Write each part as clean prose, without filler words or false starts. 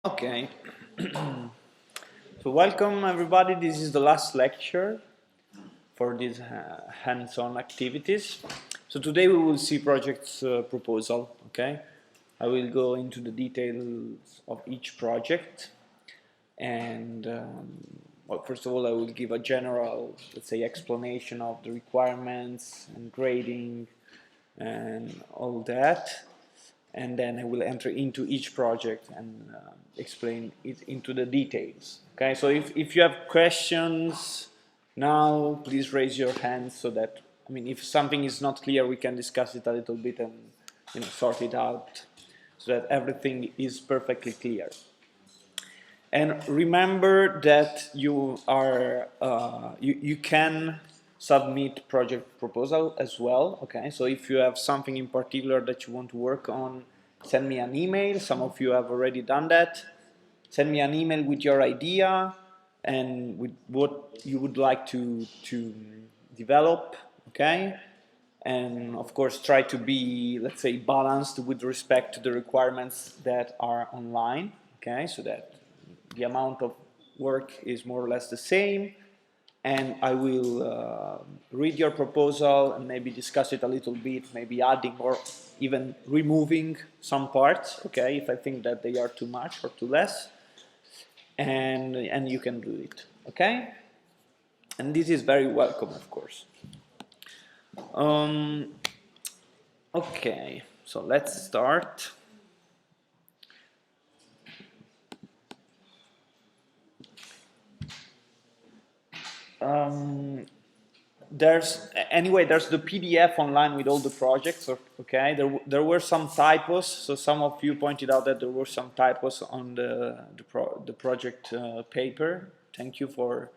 Okay, so welcome everybody. This is the last lecture for these hands-on activities. So today we will see project's proposal. Okay, I will go into the details of each project, and well, first of all, I will give a general, let's say, explanation of the requirements and grading and all that. And then I will enter into each project and explain it into the details. Okay, so if you have questions now, please raise your hand so that, I mean, if something is not clear, we can discuss it a little bit and sort it out so that everything is perfectly clear. And remember that you are you can submit project proposal as well. Okay, so if you have something in particular that you want to work on, send me an email. Some of you have already done that. Send me an email with your idea and with what you would like to develop. Okay, and of course try to be, let's say, balanced with respect to the requirements that are online. Okay, so that the amount of work is more or less the same, and I will read your proposal and maybe discuss it a little bit, maybe adding or even removing some parts, okay, if I think that they are too much or too less, and you can do it, okay? And this is very welcome, of course. Okay, so let's start. There's the PDF online with all the projects. Okay, there were some typos, so some of you pointed out that there were some typos on the project paper. Thank you for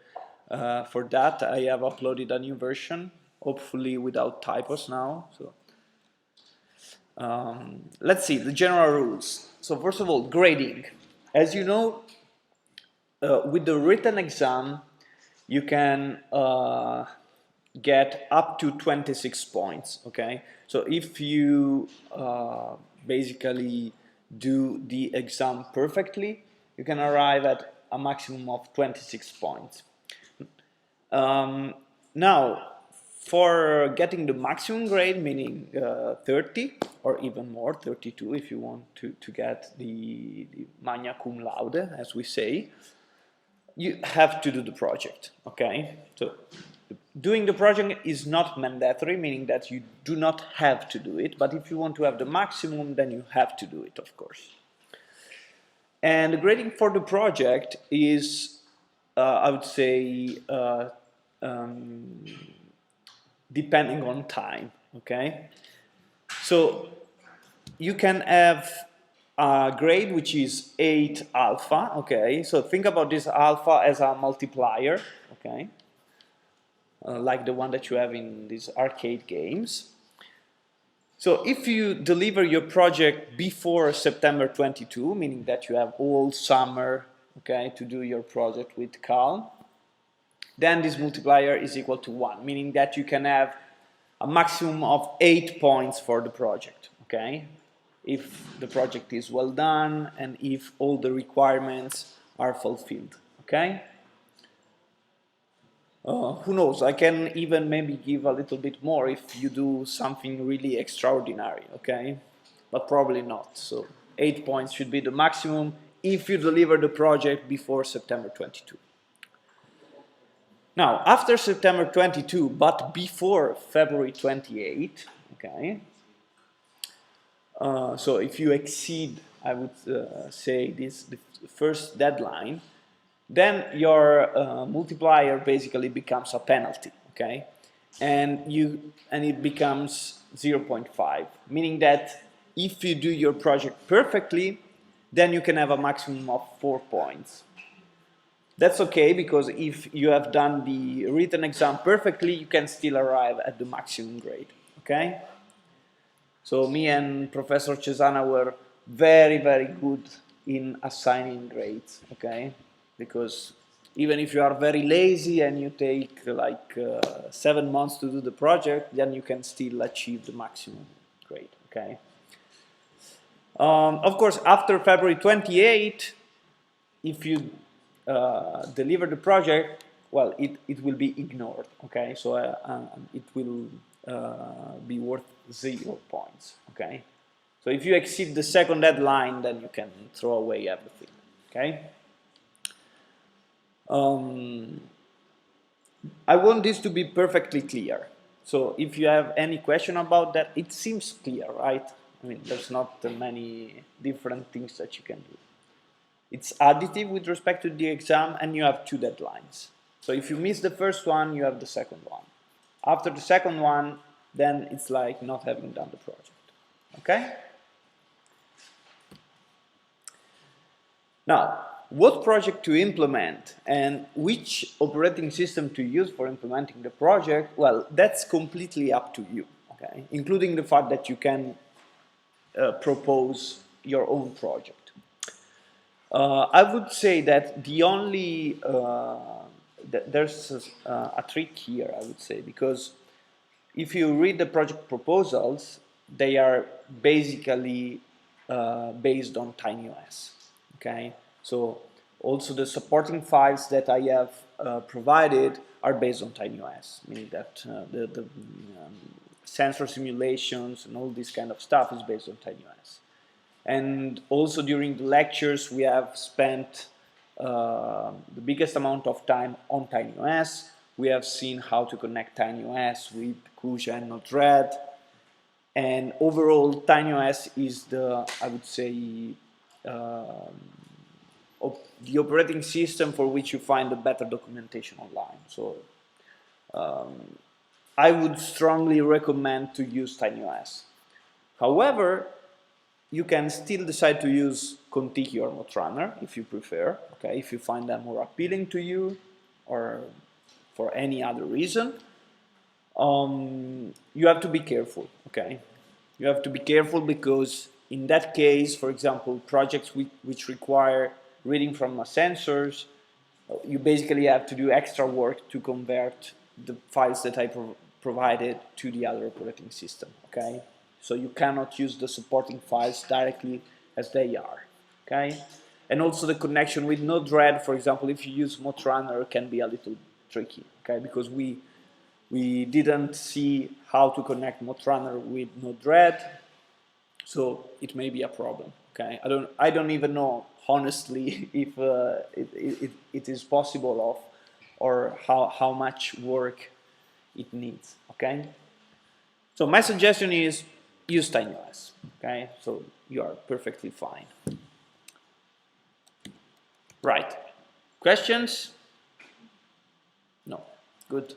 that. I have uploaded a new version, hopefully without typos now. So let's see the general rules. So first of all, grading. As you know, with the written exam, you can get up to 26 points, okay? So if you basically do the exam perfectly, you can arrive at a maximum of 26 points. Now, for getting the maximum grade, meaning 30 or even more, 32 if you want to get the magna cum laude, as we say, you have to do the project, okay? So doing the project is not mandatory, meaning that you do not have to do it, but if you want to have the maximum, then you have to do it, of course. And the grading for the project is, I would say, depending on time, okay? So you can have a grade which is 8 alpha, okay? So think about this alpha as a multiplier, okay? Like the one that you have in these arcade games. So if you deliver your project before September 22, meaning that you have all summer, okay, to do your project with calm, then this multiplier is equal to 1, meaning that you can have a maximum of 8 points for the project, okay? If the project is well done and if all the requirements are fulfilled, okay? Who knows, I can even maybe give a little bit more if you do something really extraordinary, okay? But probably not, so 8 points should be the maximum if you deliver the project before September 22. Now, after September 22, but before February 28, okay? So if you exceed, I would say, the first deadline, then your multiplier basically becomes a penalty, okay? And it becomes 0.5, meaning that if you do your project perfectly, then you can have a maximum of 4 points. That's okay, because if you have done the written exam perfectly, you can still arrive at the maximum grade, okay? So me and Professor Cesana were very, very good in assigning grades, okay? Because even if you are very lazy and you take like 7 months to do the project, then you can still achieve the maximum grade, okay? Of course, after February 28, if you deliver the project, well, it will be ignored, okay? So it will be worth 0 points, okay? So if you exceed the second deadline, then you can throw away everything, okay? I want this to be perfectly clear. So if you have any question about that, it seems clear, right? I mean, there's not many different things that you can do. It's additive with respect to the exam, and you have 2 deadlines. So if you miss the first one, you have the second one. After the second one, then it's like not having done the project. Okay? Now, what project to implement and which operating system to use for implementing the project, well, that's completely up to you, okay? Including the fact that you can propose your own project. I would say that the only, there's a trick here, I would say, because if you read the project proposals, they are basically based on TinyOS, okay? So also the supporting files that I have provided are based on TinyOS, meaning that the sensor simulations and all this kind of stuff is based on TinyOS. And also during the lectures, we have spent the biggest amount of time on TinyOS. We have seen how to connect TinyOS with Kuja and Node-RED. And overall, TinyOS is the, I would say, the operating system for which you find the better documentation online. So I would strongly recommend to use TinyOS. However, you can still decide to use Contiki or Motrunner if you prefer, okay, if you find them more appealing to you or for any other reason. You have to be careful, okay? You have to be careful because in that case, for example, projects which require reading from sensors, you basically have to do extra work to convert the files that I provided to the other operating system, okay? So you cannot use the supporting files directly as they are, okay? And also the connection with Node-RED, for example, if you use Motrunner, can be a little tricky, okay? Because we didn't see how to connect Motrunner with Node-RED, so it may be a problem, okay? I don't even know, honestly, if it is possible or how much work it needs, okay? So my suggestion is use TinyOS, okay? So you are perfectly fine. Right. Questions? No. Good.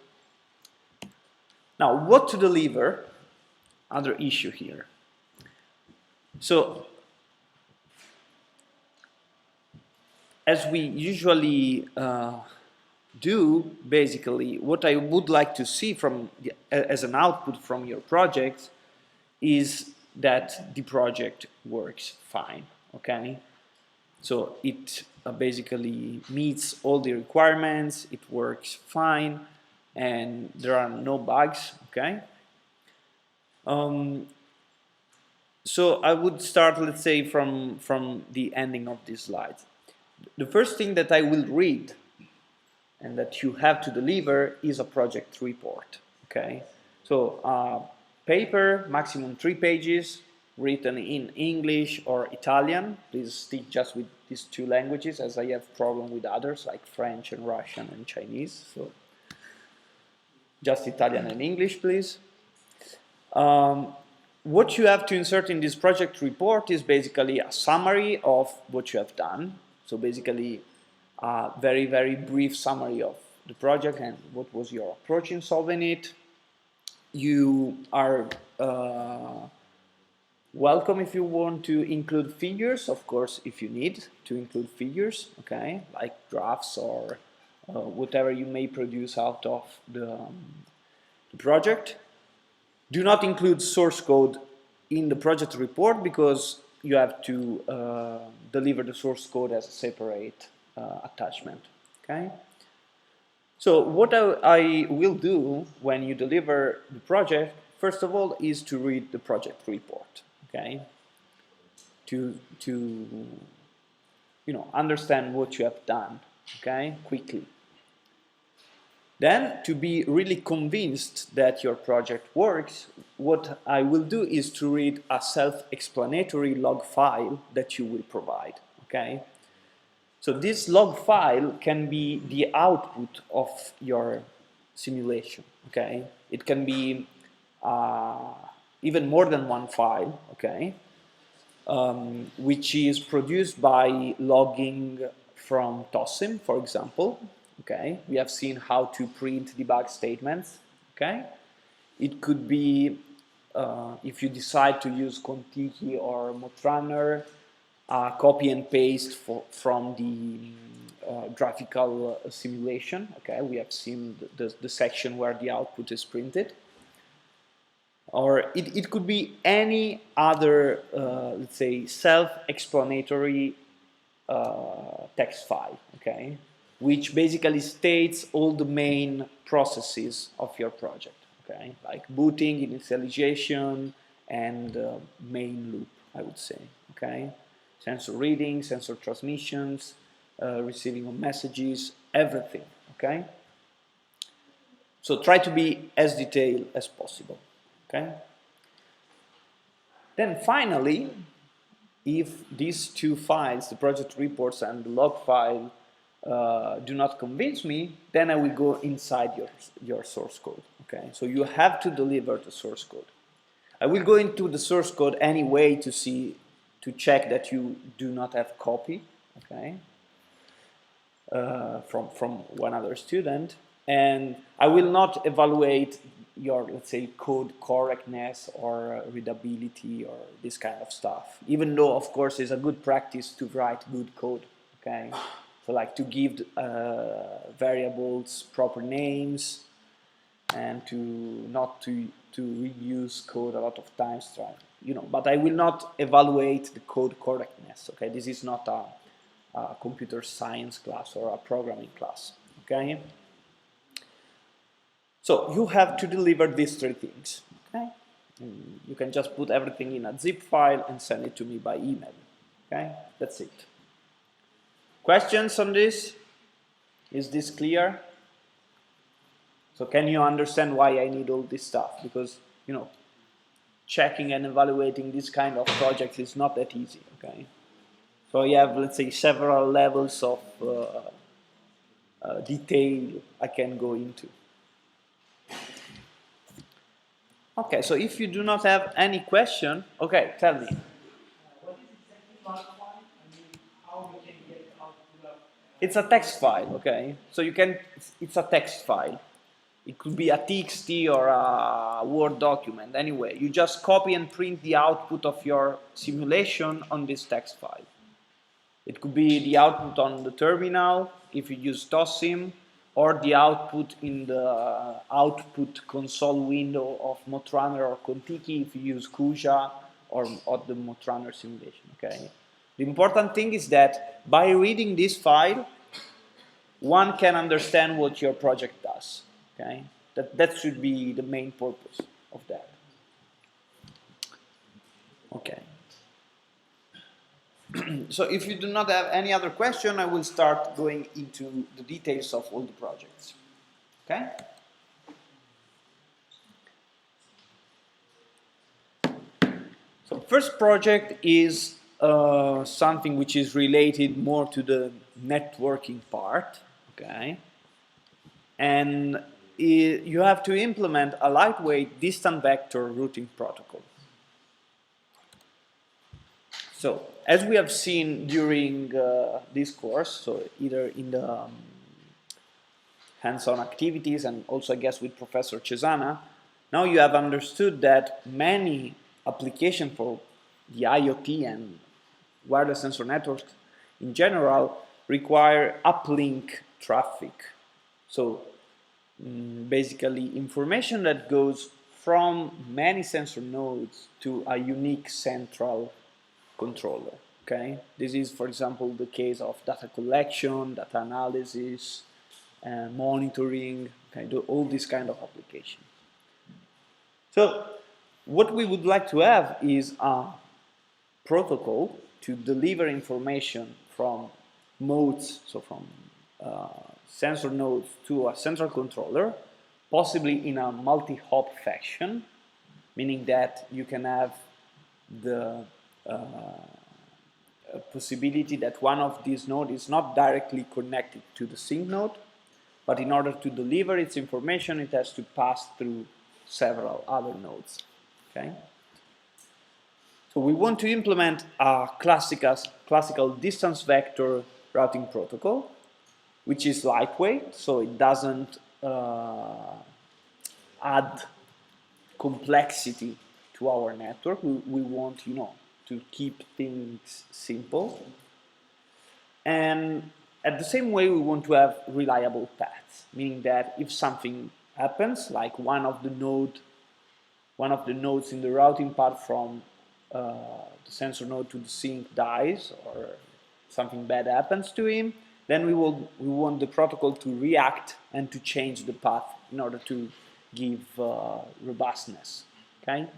Now, what to deliver? Other issue here. So, as we usually do, basically, what I would like to see from as an output from your project is that the project works fine, okay? So it basically meets all the requirements, it works fine, and there are no bugs, okay? So I would start, let's say, from the ending of this slide. The first thing that I will read and that you have to deliver is a project report, okay? So paper, maximum 3 pages, written in English or Italian. Please stick just with these 2 languages, as I have problem with others like French and Russian and Chinese. So just Italian and English, please. What you have to insert in this project report is basically a summary of what you have done. So basically a very, very brief summary of the project and what was your approach in solving it. You are welcome if you want to include figures, of course, if you need to include figures, okay, like graphs or whatever you may produce out of the project. Do not include source code in the project report because you have to deliver the source code as a separate attachment, okay? So what I will do when you deliver the project, first of all, is to read the project report, okay? To understand what you have done, okay, quickly. Then, to be really convinced that your project works, what I will do is to read a self-explanatory log file that you will provide, okay? So this log file can be the output of your simulation, okay? It can be even more than one file, okay? Which is produced by logging from TOSIM, for example. Okay, we have seen how to print debug statements. Okay, it could be if you decide to use Contiki or Motrunner, copy and paste from the graphical simulation. Okay, we have seen the section where the output is printed. Or it could be any other, let's say, self-explanatory text file, okay, which basically states all the main processes of your project, okay, like booting, initialization, and main loop, I would say, okay, sensor reading, sensor transmissions, receiving of messages, everything, okay. So try to be as detailed as possible. Okay. Then finally, if these two files, the project reports and the log file, do not convince me, then I will go inside your source code. Okay. So you have to deliver the source code. I will go into the source code anyway to check that you do not have copy. Okay. From one other student, and I will not evaluate your, let's say, code correctness or readability or this kind of stuff, even though of course it's a good practice to write good code, okay, so like to give variables proper names and to not to reuse code a lot of times, but I will not evaluate the code correctness, okay. This is not a computer science class or a programming class, okay? So you have to deliver these three things, okay? You can just put everything in a zip file and send it to me by email, okay? That's it. Questions on this? Is this clear? So can you understand why I need all this stuff? Because, checking and evaluating this kind of projects is not that easy, okay? So you have, let's say, several levels of detail I can go into. Okay, so if you do not have any question, okay, tell me. What is exactly log file? I mean, how we can get output of? It's a text file, okay? So it's a text file. It could be a TXT or a Word document, anyway. You just copy and print the output of your simulation on this text file. It could be the output on the terminal if you use TOSIM, or the output in the output console window of Motrunner or Contiki if you use Kuja or the Motrunner simulation, okay? The important thing is that by reading this file, one can understand what your project does, okay? That should be the main purpose of that. Okay. So if you do not have any other question, I will start going into the details of all the projects. Okay? So first project is something which is related more to the networking part. Okay? And you have to implement a lightweight distant vector routing protocol. So, as we have seen during this course, so either in the hands-on activities and also I guess with Professor Cesana, now you have understood that many applications for the IoT and wireless sensor networks in general require uplink traffic. So, basically information that goes from many sensor nodes to a unique central controller. Okay, this is, for example, the case of data collection, data analysis, and monitoring. Okay, all these kind of applications. So, what we would like to have is a protocol to deliver information from modes, so from sensor nodes to a central controller, possibly in a multi-hop fashion, meaning that you can have the possibility that one of these nodes is not directly connected to the sync node, but in order to deliver its information, it has to pass through several other nodes. Okay? So we want to implement a classical distance vector routing protocol, which is lightweight, so it doesn't add complexity to our network. We want, to keep things simple. And at the same way, we want to have reliable paths, meaning that if something happens, like one of the nodes in the routing path from the sensor node to the sync dies, or something bad happens to him, then we want the protocol to react and to change the path in order to give robustness. Okay.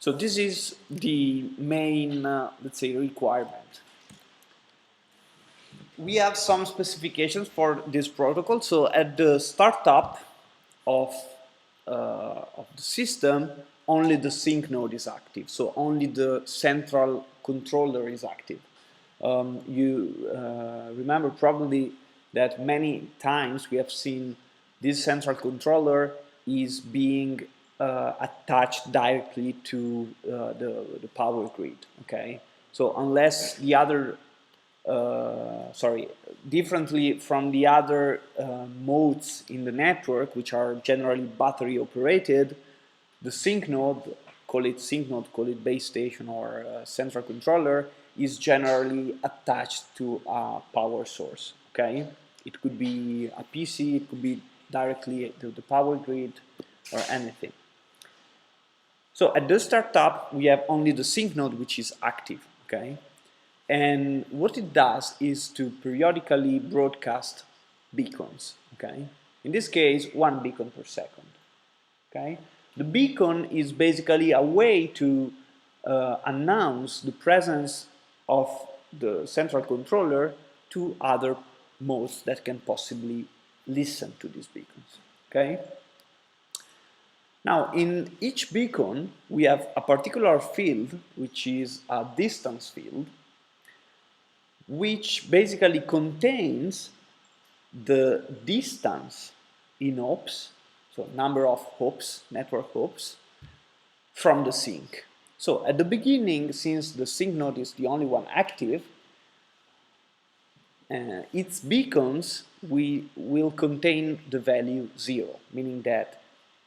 So this is the main, let's say, requirement. We have some specifications for this protocol. So at the startup of the system, only the sync node is active. So only the central controller is active. You remember probably that many times we have seen this central controller is being attached directly to the power grid. Okay, so unless the other differently from the other modes in the network, which are generally battery operated, the sync node, call it base station or central controller, is generally attached to a power source. Okay, it could be a PC, it could be directly to the power grid, or anything. So at the startup, we have only the sync node which is active. Okay. And what it does is to periodically broadcast beacons, okay? In this case, 1 beacon per second, okay? The beacon is basically a way to announce the presence of the central controller to other modes that can possibly listen to these beacons, okay? Now, in each beacon, we have a particular field, which is a distance field, which basically contains the distance in hops, so number of hops, network hops, from the sync. So at the beginning, since the sync node is the only one active, its beacons will contain the value 0, meaning that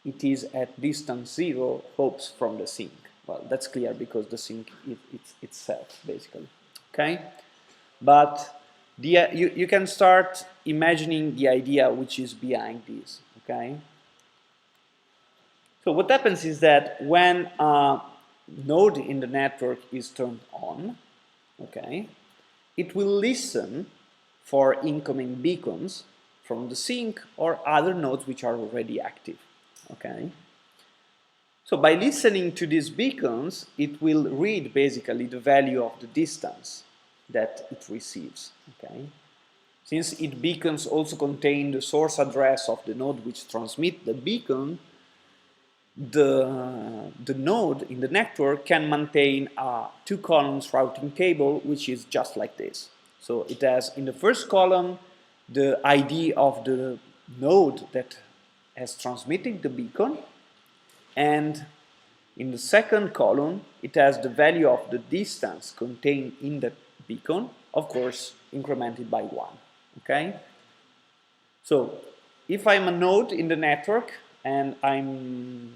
it is at distance 0 hops from the sync. Well, that's clear because the sync is itself, basically. Okay? But you can start imagining the idea which is behind this, okay? So what happens is that when a node in the network is turned on, okay, it will listen for incoming beacons from the sync or other nodes which are already active, okay? So by listening to these beacons, it will read basically the value of the distance that it receives, okay? Since its beacons also contain the source address of the node which transmits the beacon, the node in the network can maintain a 2 columns routing table, which is just like this. So it has in the first column the ID of the node that has transmitted the beacon, and in the second column it has the value of the distance contained in the beacon, of course incremented by 1. Okay? So if I'm a node in the network and I'm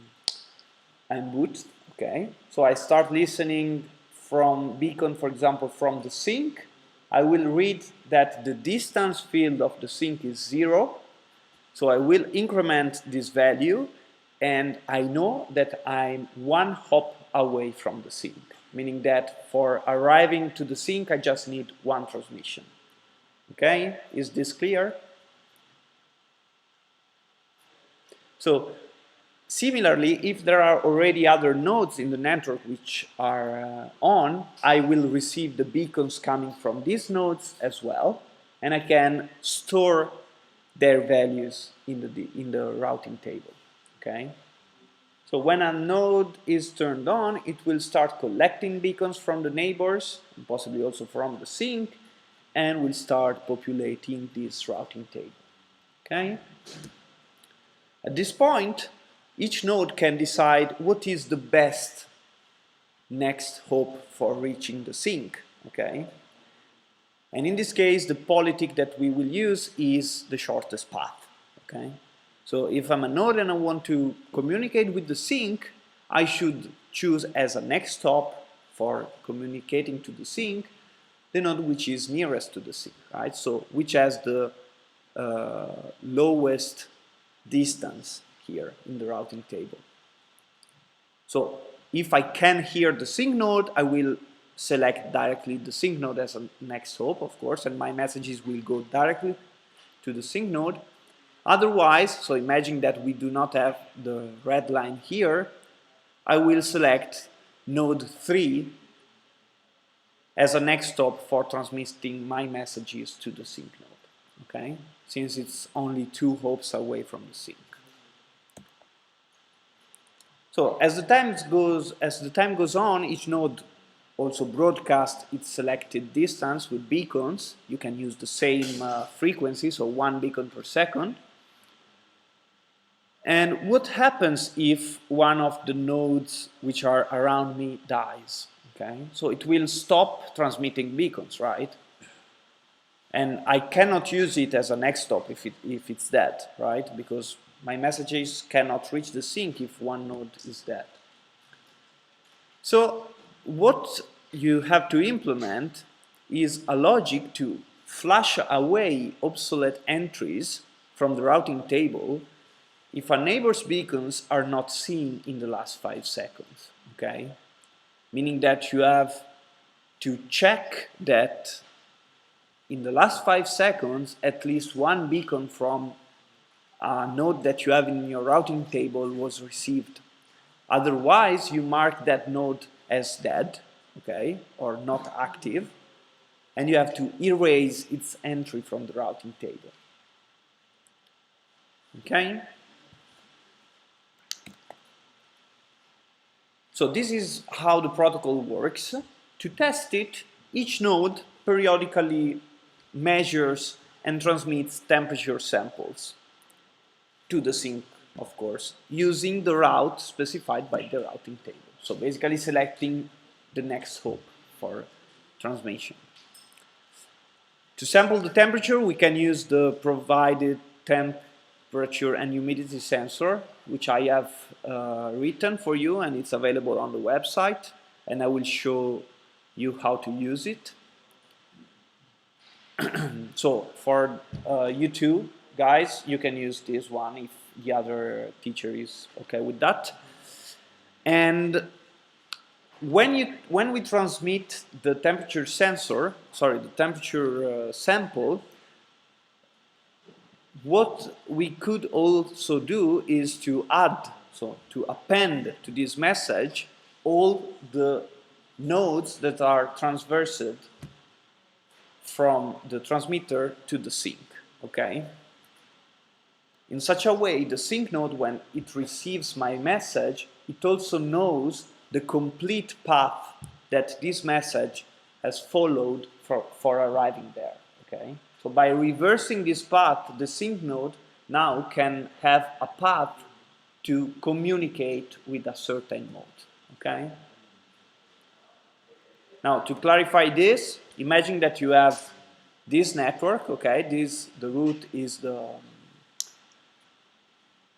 boot, okay, so I start listening from beacon, for example, from the sync, I will read that the distance field of the sync is 0, so I will increment this value, and I know that I'm 1 hop away from the sync, meaning that for arriving to the sync I just need 1 transmission. Okay, is this clear? So Similarly, if there are already other nodes in the network which are on, I will receive the beacons coming from these nodes as well, and I can store their values in the routing table. Okay. So when a node is turned on, it will start collecting beacons from the neighbors, and possibly also from the sink, and will start populating this routing table. Okay. At this point, each node can decide what is the best next hop for reaching the sink, okay? And in this case, the politic that we will use is the shortest path, okay? So if I'm a node and I want to communicate with the sink, I should choose as a next stop for communicating to the sink the node which is nearest to the sink, right? So which has the lowest distance here in the routing table. So if I can hear the sink node, I will select directly the sink node as a next hop, of course, and my messages will go directly to the sink node. Otherwise, so imagine that we do not have the red line here, I will select node 3 as a next stop for transmitting my messages to the sink node, okay? Since it's only 2 hops away from the sink. So as the time goes on, each node also broadcasts its selected distance with beacons. You can use the same frequency, so 1 beacon per second. And what happens if one of the nodes which are around me dies? Okay, so it will stop transmitting beacons, right? And I cannot use it as a next stop if it's dead, right? Because my messages cannot reach the sink if one node is dead. So what you have to implement is a logic to flush away obsolete entries from the routing table if a neighbor's beacons are not seen in the last 5 seconds, okay? Meaning that you have to check that in the last 5 seconds, at least one beacon from a node that you have in your routing table was received. Otherwise, you mark that node as dead, okay, or not active, and you have to erase its entry from the routing table. Okay? So this is how the protocol works. To test it, each node periodically measures and transmits temperature samples to the sink, of course, using the route specified by the routing table. So basically selecting the next hop for transmission. To sample the temperature, we can use the provided temperature and humidity sensor, which I have written for you, and it's available on the website, and I will show you how to use it. So for you two guys, you can use this one if the other teacher is okay with that. And when we transmit the temperature sample, what we could also do is to add, so to append to this message all the nodes that are transversed from the transmitter to the sink, okay? In such a way, the sink node, when it receives my message, it also knows the complete path that this message has followed for arriving there, okay? So by reversing this path, the sink node now can have a path to communicate with a certain mode, okay? Now, to clarify this, imagine that you have this network, okay? The root is the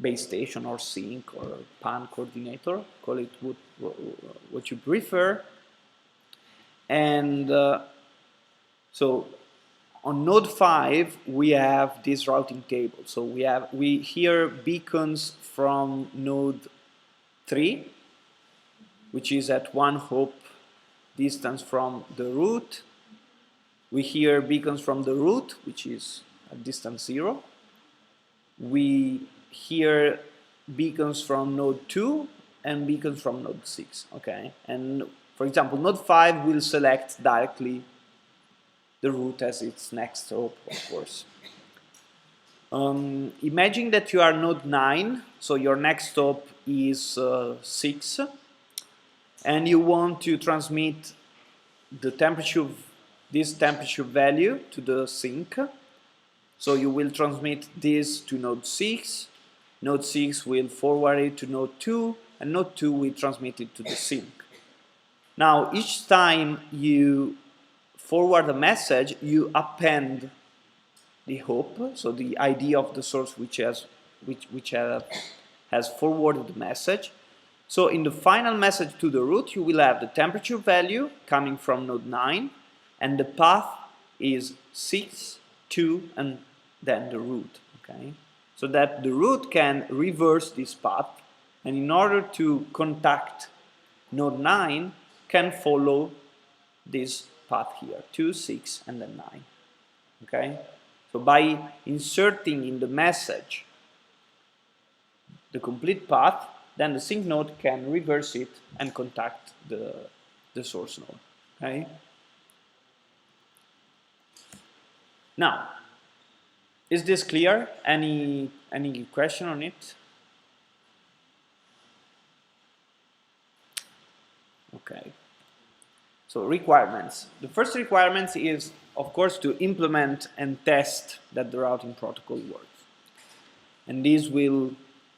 base station or sink or PAN coordinator, call it what you prefer. And so on node 5, we have this routing table. So we hear beacons from node 3, which is at 1 hop distance from the root. We hear beacons from the root, which is at distance 0. We hear beacons from node 2 and beacons from node 6, okay? And for example, node 5 will select directly the root as its next hop, of course. Imagine that you are node 9, so your next hop is 6, and you want to transmit the temperature, this temperature value to the sink. So you will transmit this to node 6, node 6 will forward it to node 2, and node 2 will transmit it to the sink. Now, each time you forward a message, you append the hop, so the ID of the source which has forwarded the message. So in the final message to the root, you will have the temperature value coming from node 9, and the path is 6, 2, and then the root, okay? So that the root can reverse this path, and in order to contact node 9, can follow this path here, 2, 6, and then 9, okay? So by inserting in the message the complete path, then the sink node can reverse it and contact the source node, okay? Now, is this clear? Any question on it? Okay. So requirements. The first requirement is, of course, to implement and test that the routing protocol works. And this will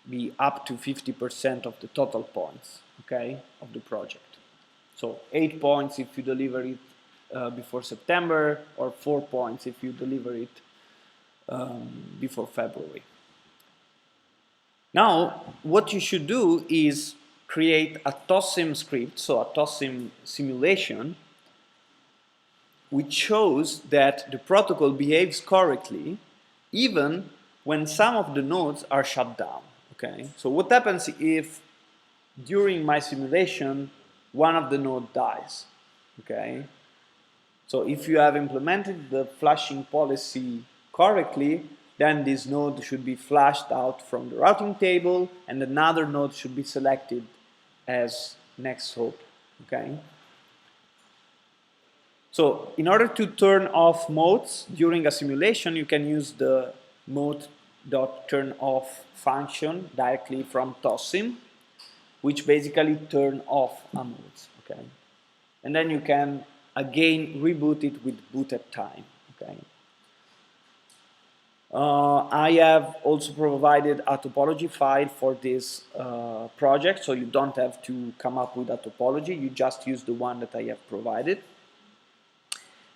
be up to 50% of the total points, okay, of the project. So 8 points if you deliver it before September, or 4 points if you deliver it before February. Now, what you should do is create a TOSIM script, so a TOSIM simulation, which shows that the protocol behaves correctly even when some of the nodes are shut down, okay? So what happens if during my simulation one of the nodes dies, okay? So if you have implemented the flashing policy correctly, then this node should be flashed out from the routing table, and another node should be selected as next hop, okay? So in order to turn off modes during a simulation, you can use the mode.turnoff function directly from TOSIM, which basically turn off a mode, okay? And then you can again reboot it with booted time, okay? I have also provided a topology file for this project, so you don't have to come up with a topology, you just use the one that I have provided.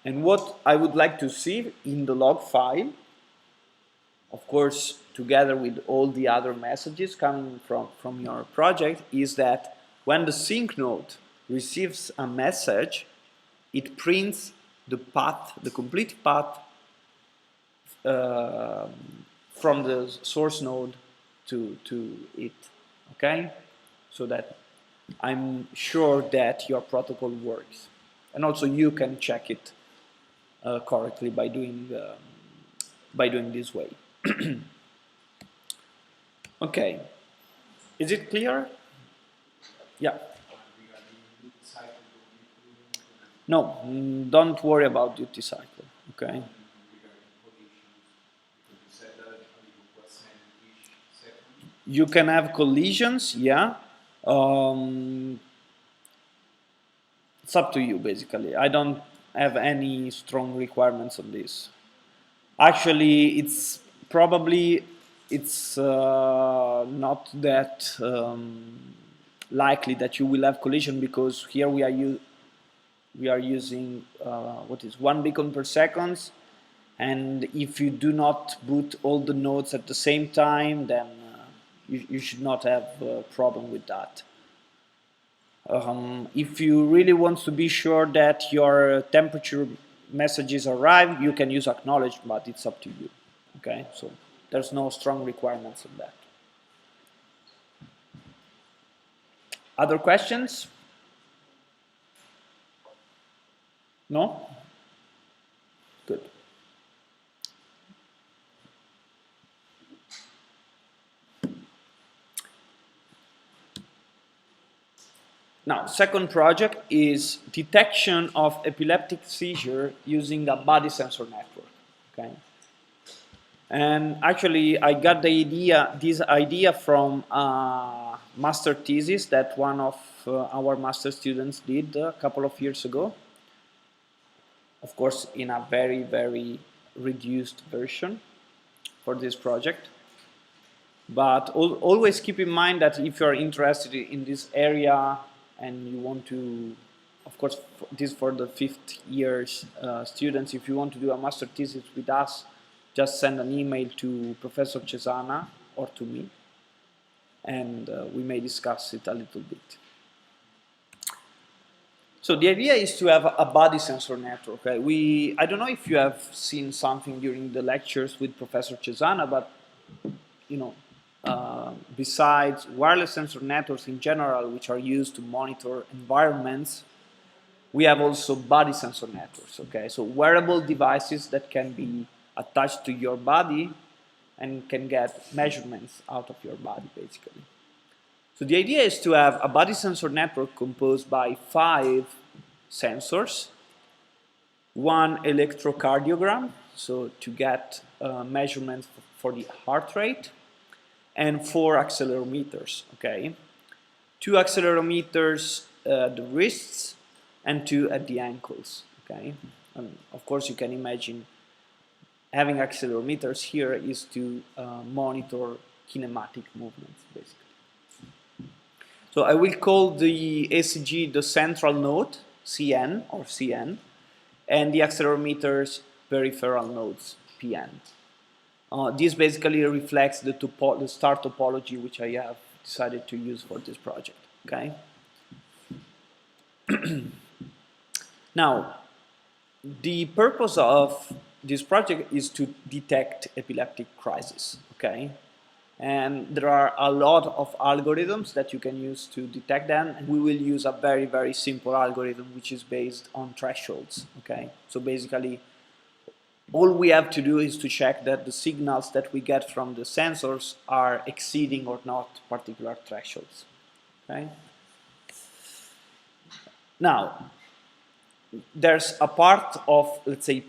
And what I would like to see in the log file, of course, together with all the other messages coming from your project, is that when the sync node receives a message, it prints the path, the complete path from the source node to it, okay? So that I'm sure that your protocol works. And also you can check it correctly by doing this way. Okay, is it clear? Yeah. No, don't worry about duty cycle, okay? You can have collisions, yeah. It's up to you, basically. I don't have any strong requirements on this. Actually, it's probably not that likely that you will have collision, because here we are using what is 1 beacon per second, and if you do not boot all the nodes at the same time, then you should not have a problem with that. If you really want to be sure that your temperature messages arrive, you can use acknowledge, but it's up to you. Okay, so there's no strong requirements on that. Other questions? No? Good. Now, second project is detection of epileptic seizure using a body sensor network. Okay, and actually, I got this idea from a master thesis that one of our master students did a couple of years ago. Of course, in a very, very reduced version for this project. But always keep in mind that if you're interested in this area and you want to, of course, this for the 5th years students, if you want to do a master thesis with us, just send an email to Professor Cesana or to me, and we may discuss it a little bit. So the idea is to have a body sensor network. Right? I don't know if you have seen something during the lectures with Professor Cesana, but you know, besides wireless sensor networks in general, which are used to monitor environments, we have also body sensor networks. Okay, so wearable devices that can be attached to your body and can get measurements out of your body, basically. So the idea is to have a body sensor network composed by 5 sensors, 1 electrocardiogram, so to get measurements for the heart rate, and 4 accelerometers, okay? 2 accelerometers at the wrists and 2 at the ankles, okay? And of course, you can imagine having accelerometers here is to monitor kinematic movements, basically. So I will call the ECG the central node, CN or CN, and the accelerometers peripheral nodes, PN. This basically reflects the star topology which I have decided to use for this project. Okay. Now, the purpose of this project is to detect epileptic crisis. Okay, and there are a lot of algorithms that you can use to detect them, and we will use a very, very simple algorithm which is based on thresholds. Okay, so basically, all we have to do is to check that the signals that we get from the sensors are exceeding or not particular thresholds. Okay? Now, there's a part of, let's say,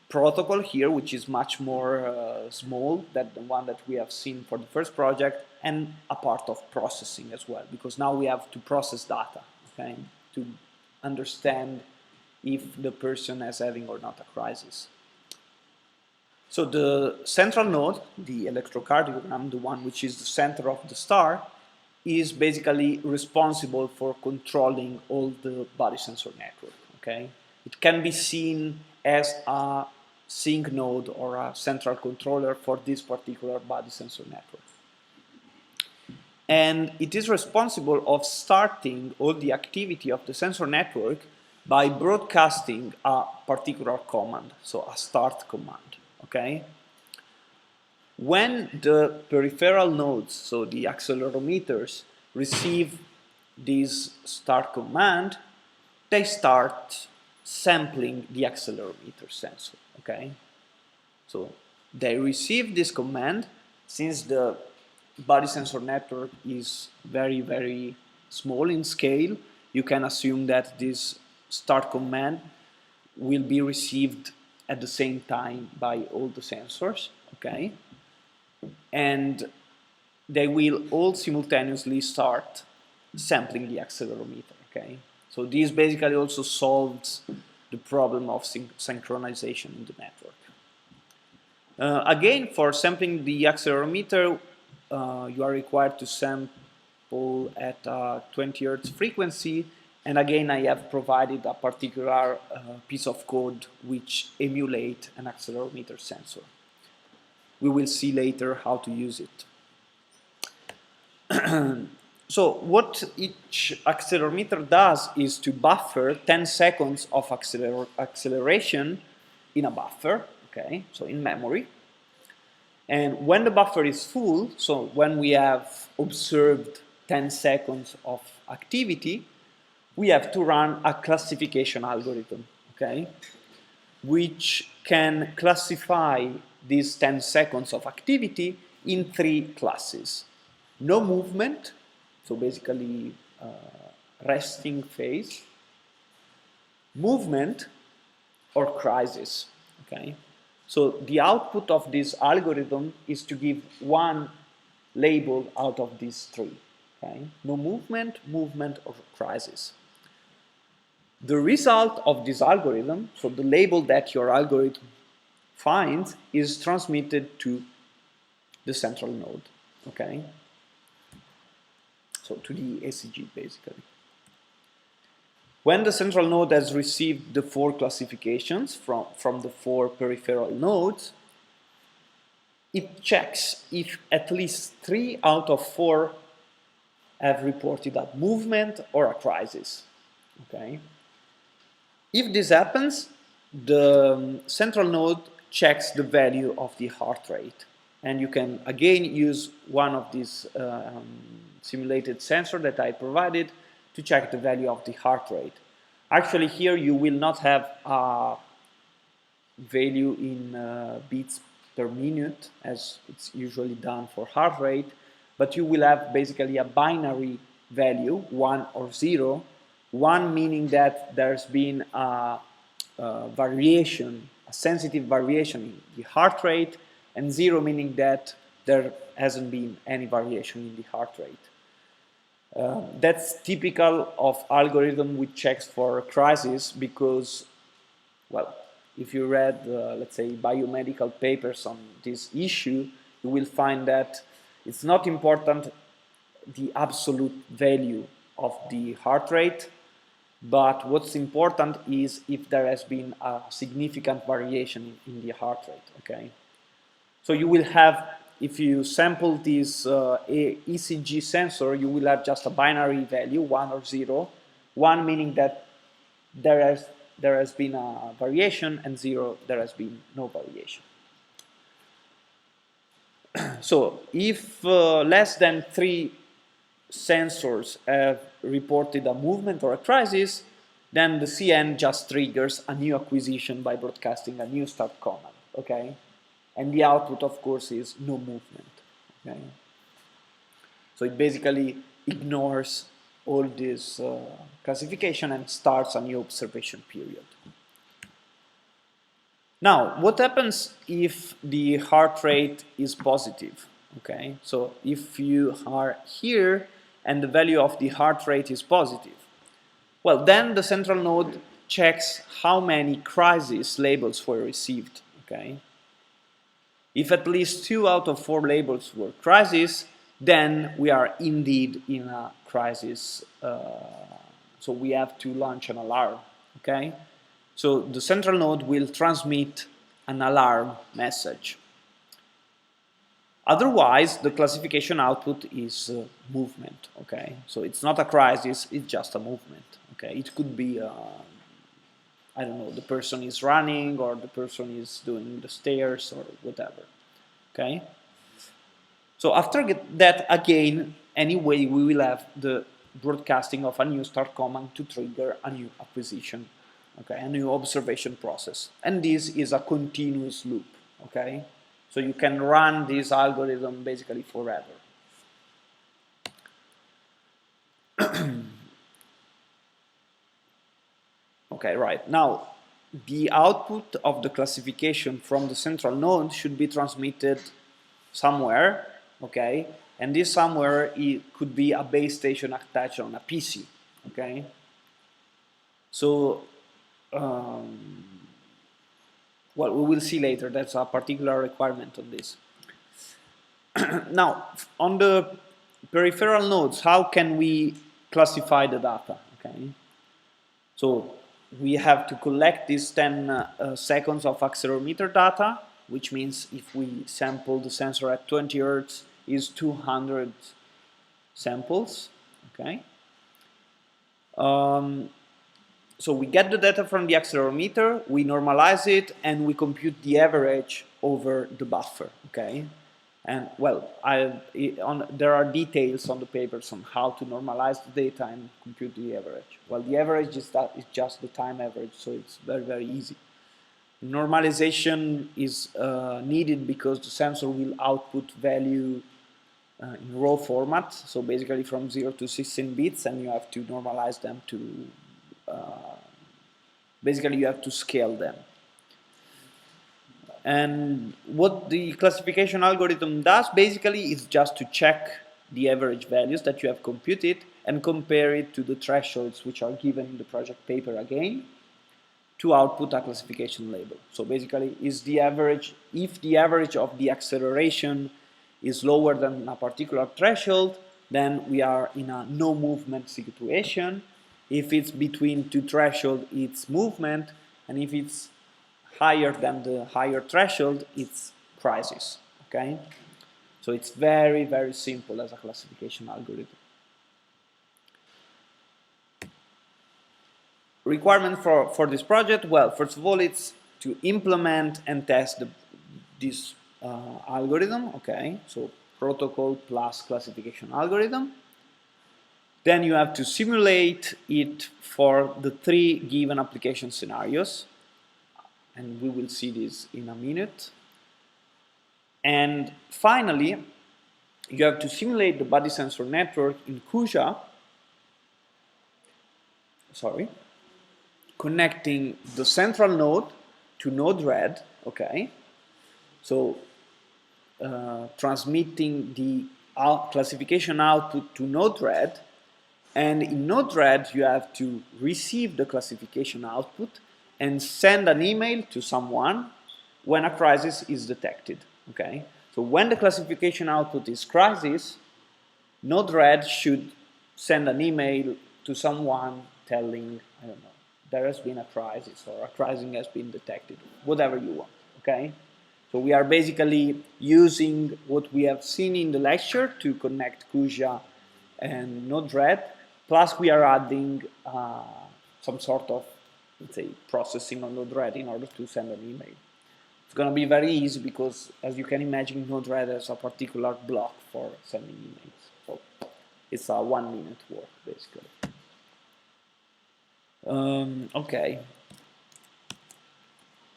protocol here, which is much more small than the one that we have seen for the first project, and a part of processing as well, because now we have to process data, okay, to understand if the person is having or not a crisis. So the central node, the electrocardiogram, the one which is the center of the star, is basically responsible for controlling all the body sensor network. Okay, it can be seen as a sync node or a central controller for this particular body sensor network. And it is responsible of starting all the activity of the sensor network by broadcasting a particular command, so a start command. Okay? When the peripheral nodes, so the accelerometers, receive this start command, they start sampling the accelerometer sensor. Okay? So they receive this command. Since the body sensor network is very, very small in scale, you can assume that this start command will be received at the same time by all the sensors, okay? And they will all simultaneously start sampling the accelerometer, okay? So this basically also solves the problem of synchronization in the network. Again, for sampling the accelerometer, you are required to sample at 20 Hz frequency. And again, I have provided a particular piece of code which emulates an accelerometer sensor. We will see later how to use it. So what each accelerometer does is to buffer 10 seconds of acceleration in a buffer, okay, so in memory. And when the buffer is full, so when we have observed 10 seconds of activity, we have to run a classification algorithm, okay, which can classify these 10 seconds of activity in 3 classes. No movement, so basically resting phase, movement, or crisis. Okay, so the output of this algorithm is to give one label out of these three. Okay, no movement, movement, or crisis. The result of this algorithm, so the label that your algorithm finds, is transmitted to the central node. Okay, so to the ECG basically. When the central node has received the 4 classifications from the 4 peripheral nodes, it checks if at least 3 out of 4 have reported a movement or a crisis. Okay. If this happens, the central node checks the value of the heart rate. And you can again use one of these simulated sensors that I provided to check the value of the heart rate. Actually, here you will not have a value in beats per minute, as it's usually done for heart rate, but you will have basically a binary value, 1 or 0, 1 meaning that there's been a variation, a sensitive variation in the heart rate, and 0 meaning that there hasn't been any variation in the heart rate. That's typical of algorithm which checks for crisis because, well, if you read, let's say, biomedical papers on this issue, you will find that it's not important the absolute value of the heart rate, but what's important is if there has been a significant variation in the heart rate, okay? So you will have, if you sample this ECG sensor, you will have just a binary value, 1 or 0, 1 meaning that there has been a variation, and 0, there has been no variation. So if less than 3 sensors have reported a movement or a crisis, then the CN just triggers a new acquisition by broadcasting a new start command, okay? And the output, of course, is no movement, okay? So it basically ignores all this classification and starts a new observation period. Now, what happens if the heart rate is positive? Okay, so if you are here and the value of the heart rate is positive, well, then the central node checks how many crisis labels were received. Okay, if at least 2 out of 4 labels were crisis, then we are indeed in a crisis. So we have to launch an alarm. Okay. So the central node will transmit an alarm message. Otherwise, the classification output is movement, okay? So it's not a crisis, it's just a movement, okay? It could be, I don't know, the person is running or the person is doing the stairs or whatever, okay? So after that, again, anyway, we will have the broadcasting of a new start command to trigger a new acquisition. Okay, a new observation process, and this is a continuous loop. Okay, so you can run this algorithm basically forever. Okay, right, now the output of the classification from the central node should be transmitted somewhere. Okay, and this somewhere, it could be a base station attached on a PC. Okay, so well, we will see later, that's a particular requirement on this. Now, on the peripheral nodes, how can we classify the data? Okay, so we have to collect these 10 seconds of accelerometer data, which means if we sample the sensor at 20 Hz, is 200 samples. Okay. So we get the data from the accelerometer, we normalize it, and we compute the average over the buffer, okay? And well, there are details on the papers on how to normalize the data and compute the average. Well, the average is just the time average, so it's very, very easy. Normalization is needed because the sensor will output value in raw format, so basically from 0 to 16 bits, and you have to normalize them to, basically you have to scale them. And what the classification algorithm does basically is just to check the average values that you have computed and compare it to the thresholds which are given in the project paper again to output a classification label. So basically is the average, if the average of the acceleration is lower than a particular threshold, then we are in a no movement situation. If it's between two thresholds, it's movement, and if it's higher than the higher threshold, it's crisis. Okay, so it's very, very simple as a classification algorithm. Requirement for this project, well, first of all, it's to implement and test this algorithm. Okay, so protocol plus classification algorithm. Then you have to simulate it for the 3 given application scenarios, and we will see this in a minute. And finally, you have to simulate the body sensor network in CUJA, connecting the central node to node red, okay? So transmitting the classification output to node red, and in node red you have to receive the classification output and send an email to someone when a crisis is detected, okay? So when the classification output is crisis, node red should send an email to someone telling, I don't know, there has been a crisis or a crisis has been detected, whatever you want, okay? So we are basically using what we have seen in the lecture to connect CUJA and Node-RED, plus we are adding some sort of, let's say, processing on Node-RED in order to send an email. It's going to be very easy because, as you can imagine, Node-RED has a particular block for sending emails. So it's a 1 minute work, basically. Okay.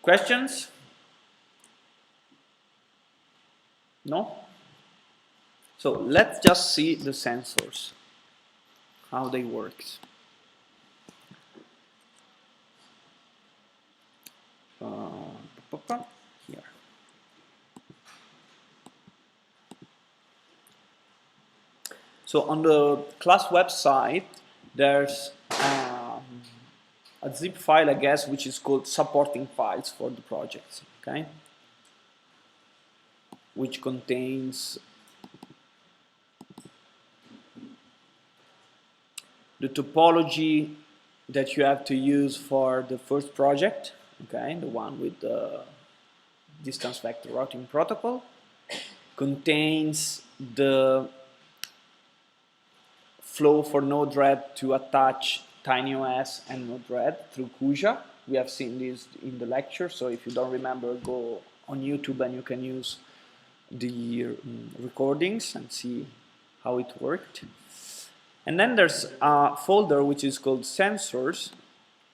Questions? No? So let's just see the sensors, how they work. Here. So on the class website, there's a zip file, I guess, which is called supporting files for the projects, okay? Which contains the topology that you have to use for the first project, okay, the one with the distance vector routing protocol, contains the flow for Node-RED to attach TinyOS and Node-RED through CUJA. We have seen this in the lecture, so if you don't remember, go on YouTube and you can use the recordings and see how it worked. And then there's a folder which is called sensors,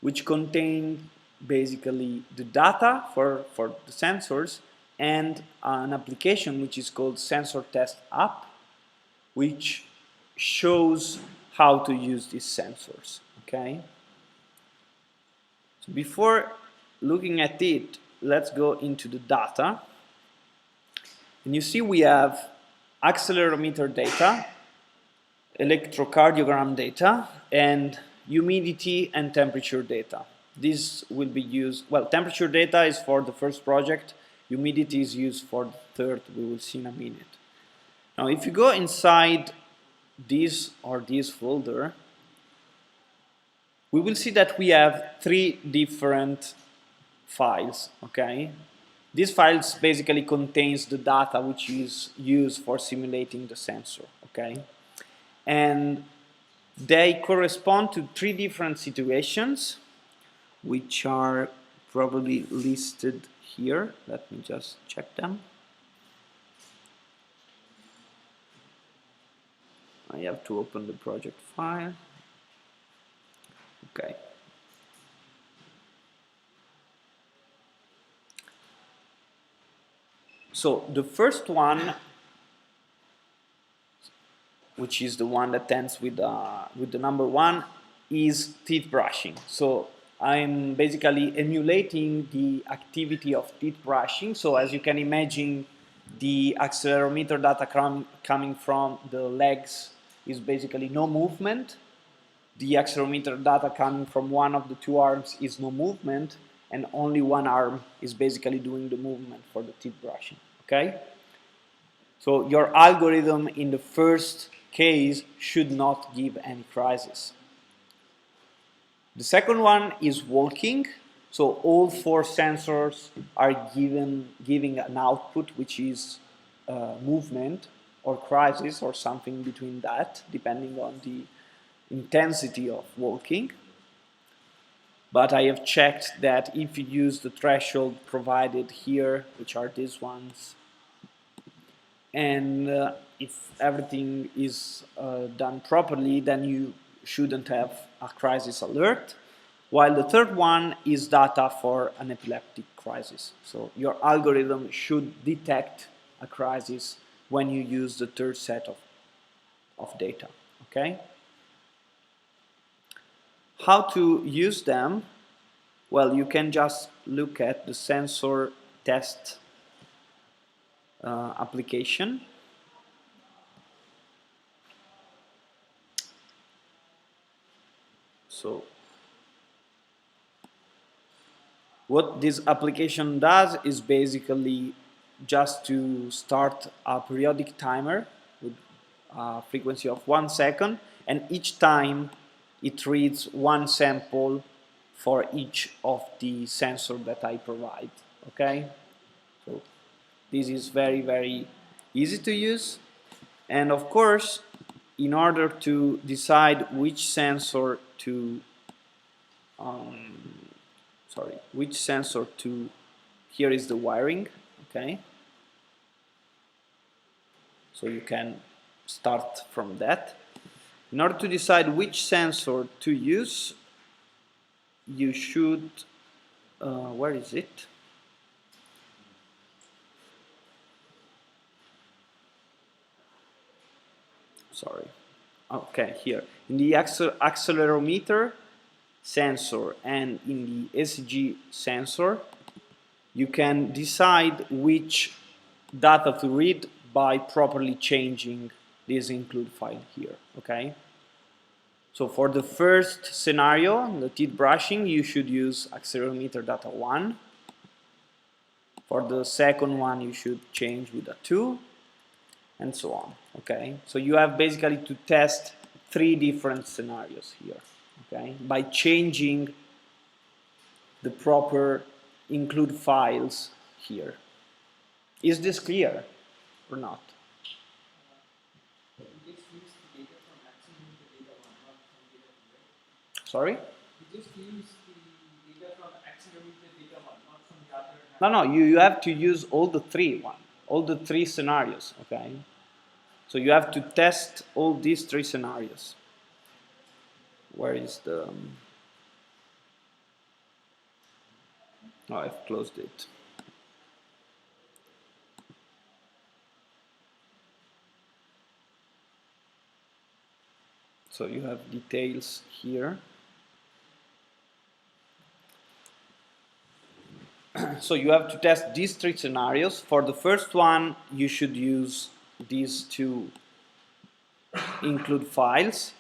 which contain basically the data for the sensors and an application which is called sensor test app, which shows how to use these sensors, okay? So before looking at it, let's go into the data. And you see we have accelerometer data, electrocardiogram data, and humidity and temperature data. This will be used, well, temperature data is for the first project, humidity is used for the third, we will see in a minute. Now if you go inside this or this folder, we will see that we have 3 different files, okay? These files basically contains the data which is used for simulating the sensor, okay? And they correspond to 3 different situations, which are probably listed here. Let me just check them. I have to open the project file. Okay. So the first one which is the one that ends with the number 1, is teeth brushing. So I'm basically emulating the activity of teeth brushing. So as you can imagine, the accelerometer data coming from the legs is basically no movement. The accelerometer data coming from one of the two arms is no movement, and only one arm is basically doing the movement for the teeth brushing. Okay? So your algorithm in the first case should not give any crisis. The second one is walking. So all 4 sensors are giving an output which is movement or crisis or something between that, depending on the intensity of walking. But I have checked that if you use the threshold provided here, which are these ones, and if everything is done properly, then you shouldn't have a crisis alert. While the third one is data for an epileptic crisis. So your algorithm should detect a crisis when you use the third set of data. Okay? How to use them? Well, you can just look at the sensor test application. So what this application does is basically just to start a periodic timer with a frequency of 1 second, and each time it reads one sample for each of the sensor that I provide. Okay, so this is very, very easy to use. And of course, in order to decide which sensor to here is the wiring. Okay, so you can start from that. In order to decide which sensor to use, you should where is it? Sorry. Okay, here in the accelerometer sensor and in the ECG sensor, you can decide which data to read by properly changing this include file here. Okay, so for the first scenario, the teeth brushing, you should use accelerometer data 1. For the second one, you should change with a 2, and so on. Okay, so you have basically to test 3 different scenarios here. Okay, by changing the proper include files here. Is this clear or not? Sorry? You just use the data from accelerometer data one, not from the other hand. No, you have to use all the 3 scenarios. Okay, so you have to test all these 3 scenarios. Where is the oh, I've closed it. So you have details here. So you have to test these 3 scenarios. For the first one, you should use these 2 include files.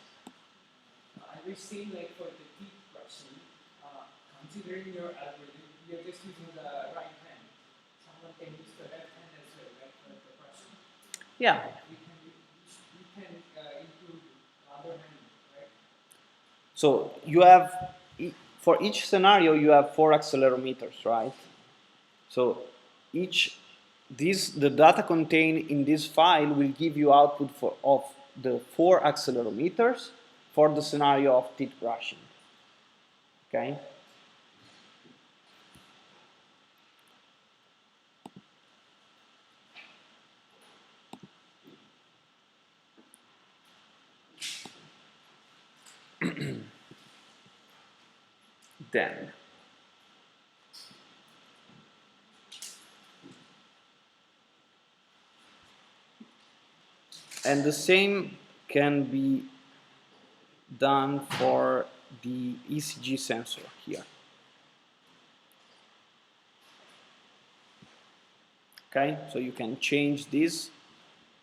I was saying, like, for the teeth brushing, considering your algorithm, you're just using the right hand. Someone can use the left hand as well, right, for the brushing. Yeah. We can include the other hand, right? So you have, for each scenario, you have 4 accelerometers, right? So the data contained in this file will give you output of the 4 accelerometers for the scenario of teeth brushing. Okay? Then and the same can be done for the ECG sensor here. Okay, so you can change this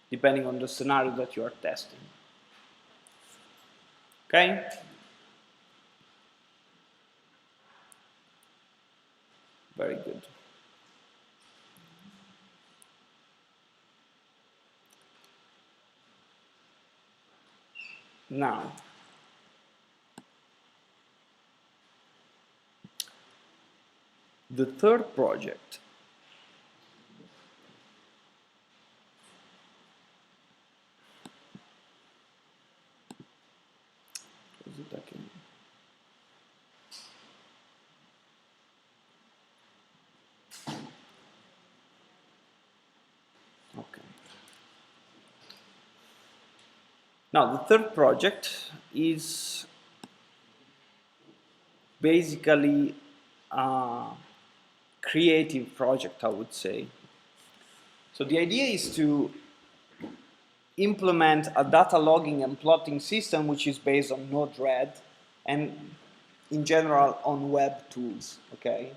depending on the scenario that you are testing. Okay? Very good. Now, the third project is it okay? Okay. Now, the third project is basically a creative project, I would say. So the idea is to implement a data logging and plotting system which is based on Node-RED and in general on web tools. Okay,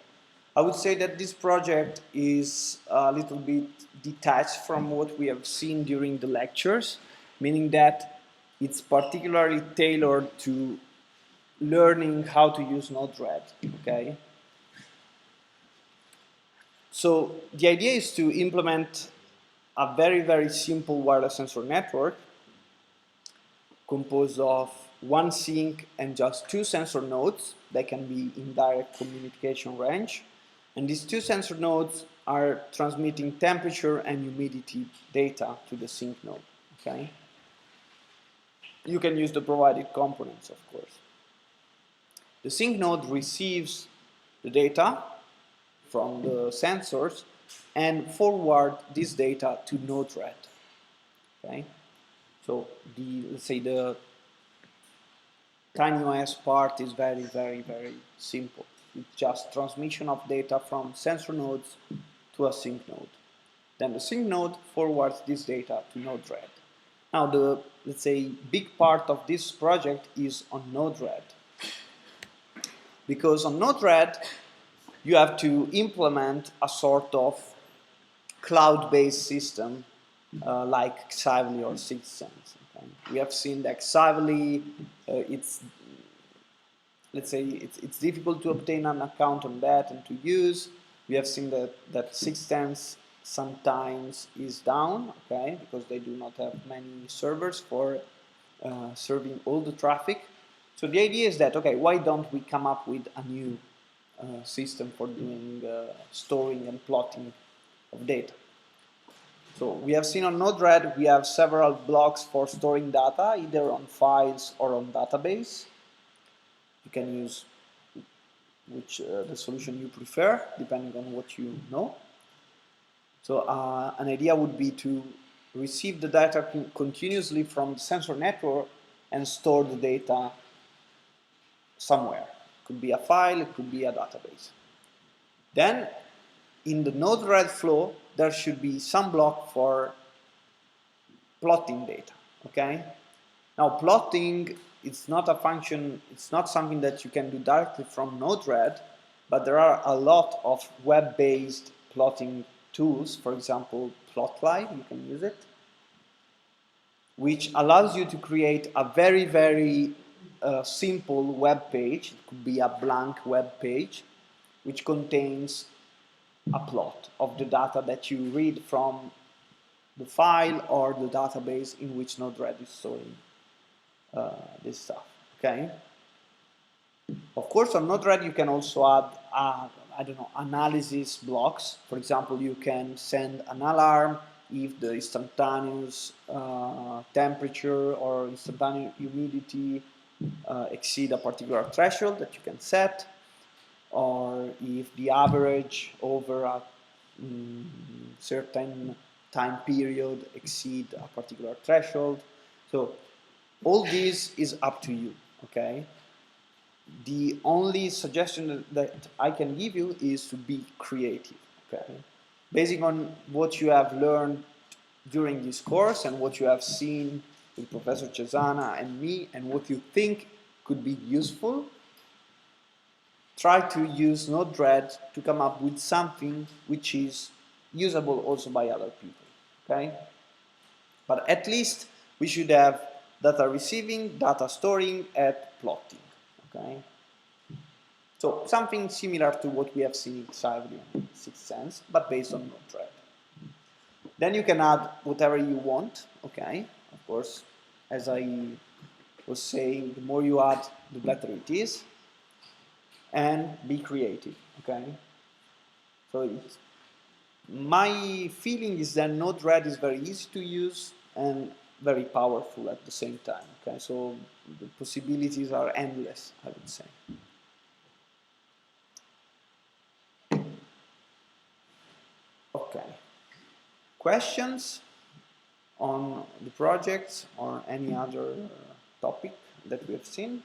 I would say that this project is a little bit detached from what we have seen during the lectures, meaning that it's particularly tailored to learning how to use Node-RED. Okay, so the idea is to implement a very simple wireless sensor network composed of one sink and just two sensor nodes that can be in direct communication range. And these two sensor nodes are transmitting temperature and humidity data to the sink node. Okay? You can use the provided components, of course. The sink node receives the data from the sensors and forward this data to Node-RED. Okay? So let's say the TinyOS part is very simple. It's just transmission of data from sensor nodes to a sink node. Then the sink node forwards this data to Node-RED. Now the, let's say, big part of this project is on Node-RED. Because on Node-RED, you have to implement a sort of cloud-based system like Xively or Sixth Sense. Okay? We have seen that Xively, let's say it's difficult to obtain an account on that and to use. We have seen that Sixth Sense sometimes is down, okay, because they do not have many servers for serving all the traffic. So the idea is that, okay, why don't we come up with a new system for doing storing and plotting of data? So we have seen on Node-RED we have several blocks for storing data, either on files or on database. You can use the solution you prefer, depending on what you know. So an idea would be to receive the data continuously from the sensor network and store the data somewhere. It could be a file, it could be a database. Then in the Node-RED flow, there should be some block for plotting data, okay? Now plotting, it's not a function, it's not something that you can do directly from Node-RED, but there are a lot of web-based plotting tools, for example, Plotly, you can use it, which allows you to create a very simple web page. It could be a blank web page, which contains a plot of the data that you read from the file or the database in which Node-RED is storing this stuff. Okay. Of course, on Node-RED you can also add, I don't know, analysis blocks. For example, you can send an alarm if the instantaneous temperature or instantaneous humidity exceed a particular threshold that you can set, or if the average over a certain time period exceed a particular threshold. So all this is up to you, okay? The only suggestion that I can give you is to be creative, okay? Based on what you have learned during this course and what you have seen with Professor Cesana and me, and what you think could be useful. Try to use Node-RED to come up with something which is usable also by other people, okay? But at least we should have data receiving, data storing, and plotting, okay? So something similar to what we have seen in Xively and 6th Sense, but based on Node-RED. Then you can add whatever you want, okay? Of course, as I was saying, the more you add, the better it is. And be creative, okay? So my feeling is that Node-RED is very easy to use and very powerful at the same time, okay? So the possibilities are endless, I would say. Okay. Questions on the projects or any other topic that we have seen?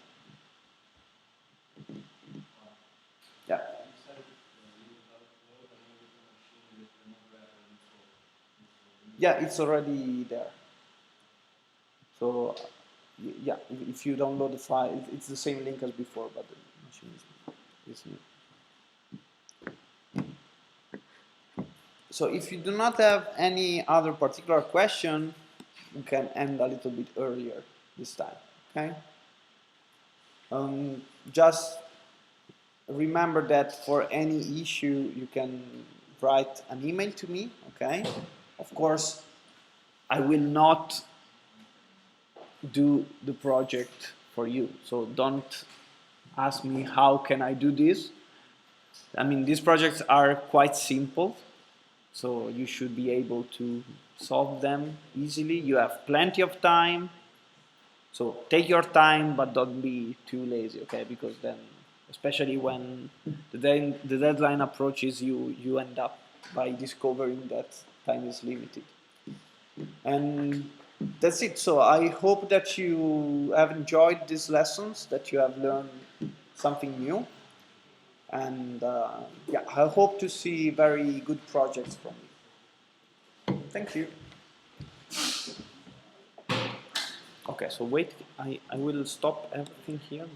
Yeah. Yeah, it's already there. So, yeah, if you download the file, it's the same link as before, but the machine is new. So if you do not have any other particular question, we can end a little bit earlier this time, okay? Just remember that for any issue, you can write an email to me, okay? Of course, I will not do the project for you, so don't ask me how can I do this. I mean, these projects are quite simple, so you should be able to solve them easily. You have plenty of time, so take your time, but don't be too lazy, okay? Because then, especially when the deadline approaches, you end up by discovering that time is limited. And that's it. So I hope that you have enjoyed these lessons, that you have learned something new. And yeah, I hope to see very good projects from you. Thank you. Okay, so wait, I will stop everything here.